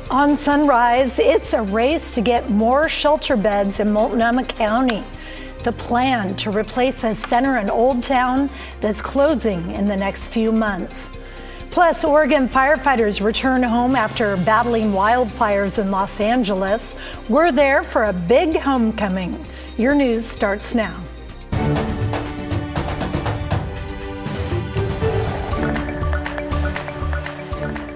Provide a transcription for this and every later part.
On Sunrise, it's a race to get more shelter beds in Multnomah County. The plan to replace a center in Old Town that's closing in the next few months. Plus, Oregon firefighters return home after battling wildfires in Los Angeles. We're there for a big homecoming. Your news starts now.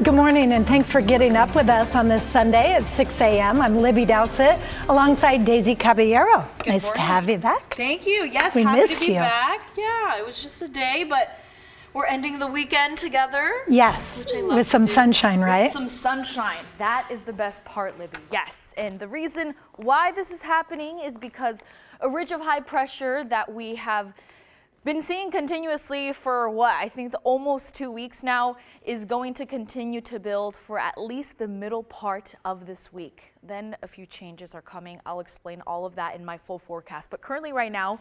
Good morning, and thanks for getting up with us on this Sunday at 6 a.m. I'm Libby Dowsett alongside Daisy Caballero. Nice to have you back. Thank you. Yes, we happy missed to be you. back. Yeah, it was just a day, but we're ending the weekend together. Yes, with some sunshine, right? With some sunshine. That is the best part, Libby. Yes, and the reason why this is happening is because a ridge of high pressure that we have been seeing continuously for I think almost 2 weeks now is going to continue to build for at least the middle part of this week. Then a few changes are coming. I'll explain all of that in my full forecast. But currently right now,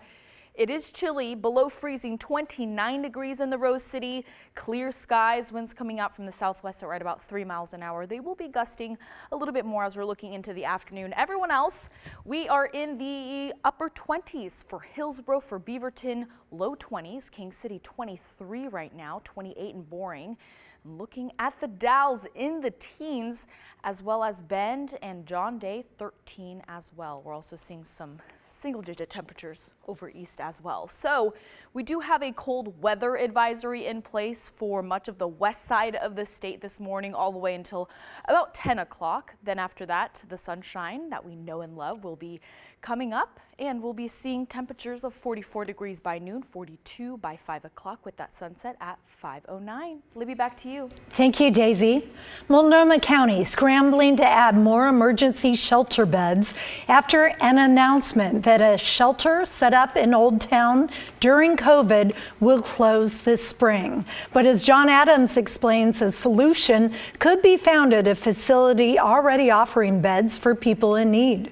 it is chilly, below freezing, 29 degrees in the Rose City, clear skies, winds coming out from the southwest at right about 3 miles an hour. They will be gusting a little bit more as we're looking into the afternoon. Everyone else, we are in the upper 20s for Hillsborough, for Beaverton, low 20s, King City 23 right now, 28 in Boring. Looking at the Dalles in the teens, as well as Bend and John Day 13 as well. We're also seeing some single-digit temperatures over east as well. So we do have a cold weather advisory in place for much of the west side of the state this morning, all the way until about 10 o'clock. Then after that, the sunshine that we know and love will be coming up, and we'll be seeing temperatures of 44 degrees by noon, 42 by 5 o'clock with that sunset at 5:09. Libby, back to you. Thank you, Daisy. Multnomah County scrambling to add more emergency shelter beds after an announcement that a shelter set up in Old Town during COVID will close this spring. But as John Adams explains, a solution could be found at a facility already offering beds for people in need.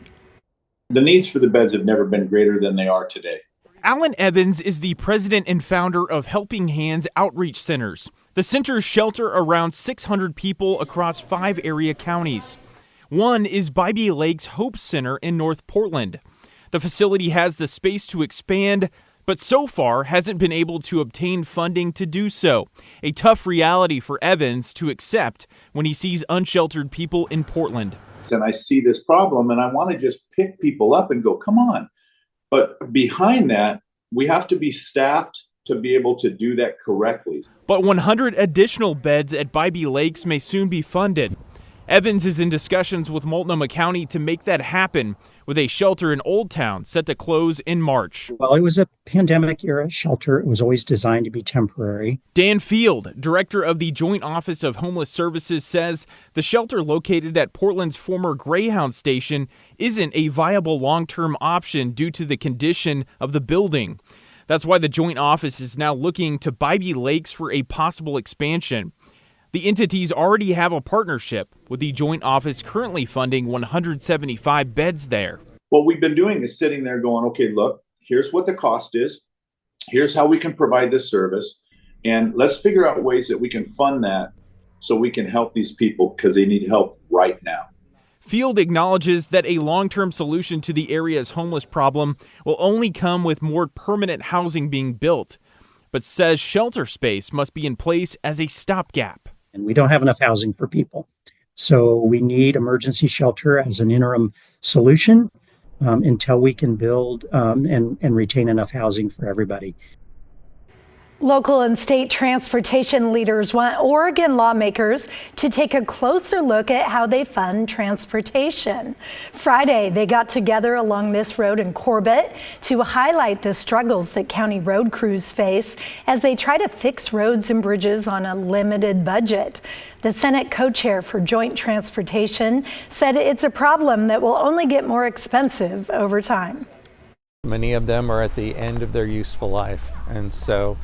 The needs for the beds have never been greater than they are today. Alan Evans is the president and founder of Helping Hands Outreach Centers. The centers shelter around 600 people across 5 area counties. One is Bybee Lake's Hope Center in North Portland. The facility has the space to expand, but so far hasn't been able to obtain funding to do so. A tough reality for Evans to accept when he sees unsheltered people in Portland. And I see this problem and I want to just pick people up and go, come on. But behind that, we have to be staffed to be able to do that correctly. But 100 additional beds at Bybee Lakes may soon be funded. Evans is in discussions with Multnomah County to make that happen, with a shelter in Old Town set to close in March. Well, it was a pandemic era shelter. It was always designed to be temporary. Dan Field, director of the Joint Office of Homeless Services, says the shelter located at Portland's former Greyhound station isn't a viable long-term option due to the condition of the building. That's why the Joint Office is now looking to Bybee Lakes for a possible expansion. The entities already have a partnership, with the Joint Office currently funding 175 beds there. What we've been doing is sitting there going, okay, look, here's what the cost is. Here's how we can provide this service. And let's figure out ways that we can fund that so we can help these people because they need help right now. Field acknowledges that a long-term solution to the area's homeless problem will only come with more permanent housing being built, but says shelter space must be in place as a stopgap. And we don't have enough housing for people. So we need emergency shelter as an interim solution until we can build and retain enough housing for everybody. Local and state transportation leaders want Oregon lawmakers to take a closer look at how they fund transportation. Friday, they got together along this road in Corbett to highlight the struggles that county road crews face as they try to fix roads and bridges on a limited budget. The Senate co-chair for Joint Transportation said it's a problem that will only get more expensive over time. Many of them are at the end of their useful life, and so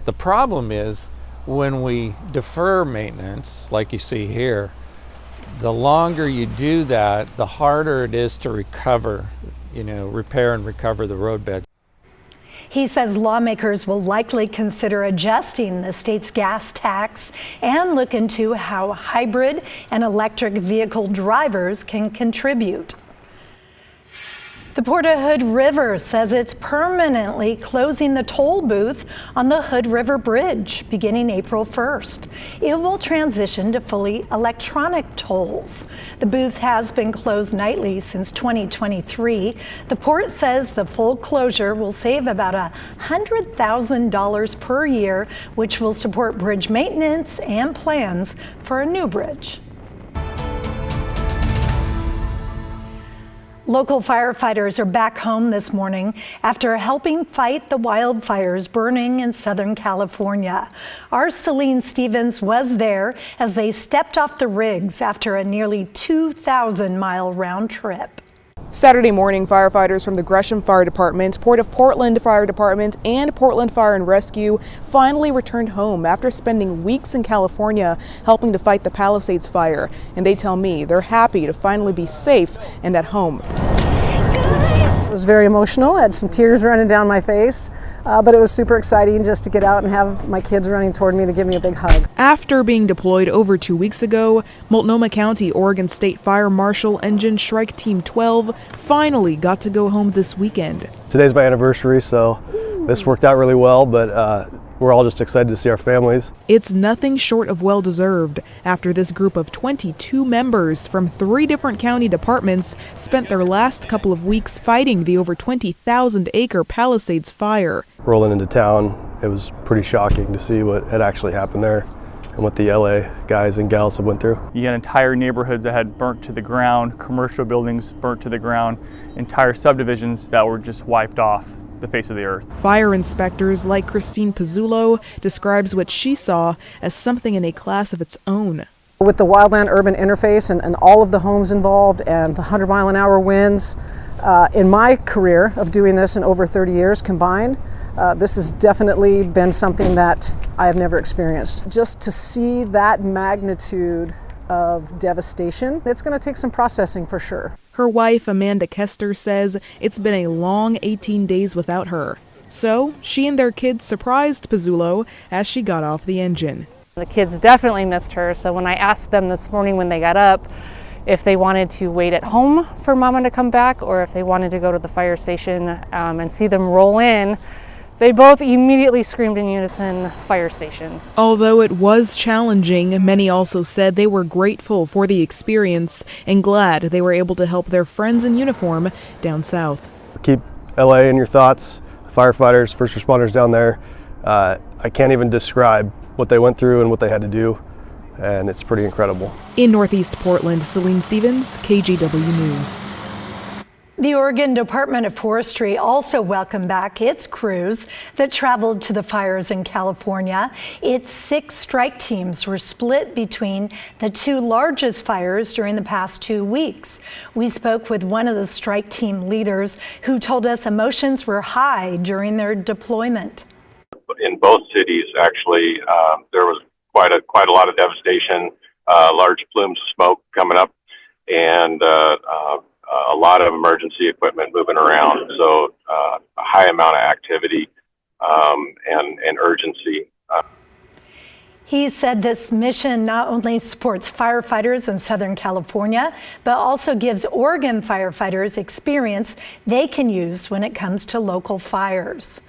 the problem is when we defer maintenance, like you see here, the longer you do that, the harder it is to recover, repair and recover the roadbed. He says lawmakers will likely consider adjusting the state's gas tax and look into how hybrid and electric vehicle drivers can contribute. The Port of Hood River says it's permanently closing the toll booth on the Hood River Bridge beginning April 1st. It will transition to fully electronic tolls. The booth has been closed nightly since 2023. The port says the full closure will save about $100,000 per year, which will support bridge maintenance and plans for a new bridge. Local firefighters are back home this morning after helping fight the wildfires burning in Southern California. Our Celine Stevens was there as they stepped off the rigs after a nearly 2,000-mile round trip. Saturday morning, firefighters from the Gresham Fire Department, Port of Portland Fire Department, and Portland Fire and Rescue finally returned home after spending weeks in California helping to fight the Palisades fire. And they tell me they're happy to finally be safe and at home. It was very emotional. I had some tears running down my face, but it was super exciting just to get out and have my kids running toward me to give me a big hug. After being deployed over 2 weeks ago, Multnomah County, Oregon State Fire Marshal Engine Shrike Team 12 finally got to go home this weekend. Today's my anniversary, so this worked out really well, but we're all just excited to see our families. It's nothing short of well-deserved after this group of 22 members from 3 different county departments spent their last couple of weeks fighting the over 20,000-acre Palisades fire. Rolling into town, it was pretty shocking to see what had actually happened there and what the LA guys and gals have went through. You had entire neighborhoods that had burnt to the ground, commercial buildings burnt to the ground, entire subdivisions that were just wiped off the face of the earth. Fire inspectors like Christine Pizzulo describes what she saw as something in a class of its own. With the wildland-urban interface and all of the homes involved and the 100-mile-an-hour winds, in my career of doing this in over 30 years combined, this has definitely been something that I have never experienced. Just to see that magnitude of devastation, it's going to take some processing for sure. Her wife, Amanda Kester, says it's been a long 18 days without her. So she and their kids surprised Pizzulo as she got off the engine. The kids definitely missed her, so when I asked them this morning when they got up if they wanted to wait at home for Mama to come back or if they wanted to go to the fire station and see them roll in, they both immediately screamed in unison, fire stations. Although it was challenging, many also said they were grateful for the experience and glad they were able to help their friends in uniform down south. Keep LA in your thoughts, firefighters, first responders down there. I can't even describe what they went through and what they had to do, and it's pretty incredible. In Northeast Portland, Celine Stevens, KGW News. The Oregon Department of Forestry also welcomed back its crews that traveled to the fires in California. Its 6 strike teams were split between the 2 largest fires during the past 2 weeks. We spoke with one of the strike team leaders who told us emotions were high during their deployment. In both cities, actually, there was quite a lot of devastation, large plumes of smoke coming up, and a lot of emergency equipment moving around, so a high amount of activity and urgency. He said this mission not only supports firefighters in Southern California, but also gives Oregon firefighters experience they can use when it comes to local fires.